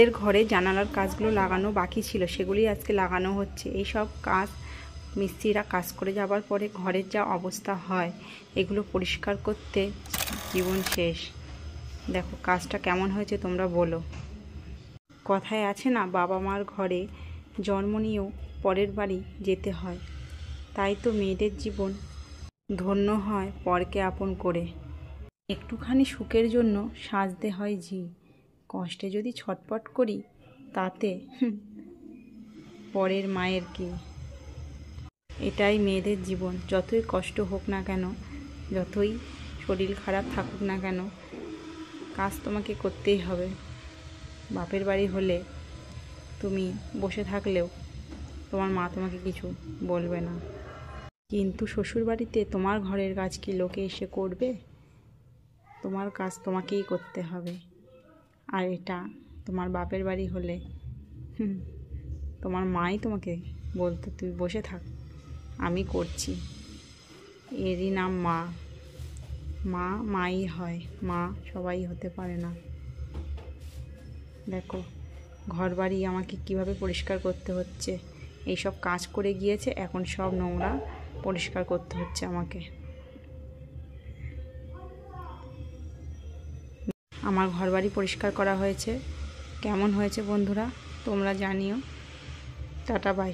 এর ঘরে জানালার কাজগুলো লাগানো বাকি ছিল, সেগুলি আজকে লাগানো হচ্ছে। এই সব কাজ মিস্ত্রিরা কাজ করে যাবার পরে ঘরের যা অবস্থা হয়, এগুলো পরিষ্কার করতে জীবন শেষ। দেখো কাজটা কেমন হয়েছে তোমরা বলো। কথায় আছে না, বাবা মার ঘরে জন্ম নিয়েও পরের বাড়ি যেতে হয়। তাই তো মেয়েদের জীবন ধন্য হয় পরকে আপন করে। একটুখানি সুখের জন্য সাজতে হয় ঝি, কষ্টে যদি ছটপট করি তাতে পরের মায়ের কি। এটাই মেয়েদের জীবন। যতই কষ্ট হোক না কেন, যতই শরীর খারাপ থাকুক না কেন, কাজ তোমাকে করতেই হবে। বাপের বাড়ি হলে তুমি বসে থাকলেও তোমার মা তোমাকে কিছু বলবে না, কিন্তু শ্বশুর বাড়িতে তোমার ঘরের কাজ কি লোকে এসে করবে? তোমার কাজ তোমাকেই করতে হবে। আর এটা তোমার বাপের বাড়ি হলে তোমার মাই তোমাকে বলতো তুই বসে থাক, আমি করছি। এরই নাম মা। মা মাই হয়, মা সবাই হতে পারে না। দেখো ঘর বাড়ি আমাকে কিভাবে পরিষ্কার করতে হচ্ছে। এইসব কাজ করে গিয়েছে, এখন সব নোংরা পরিষ্কার করতে হচ্ছে আমাকে। আমার ঘর বাড়ি পরিষ্কার করা হয়েছে। কেমন হয়েছে বন্ধুরা তোমরা জানিও। Tata bye.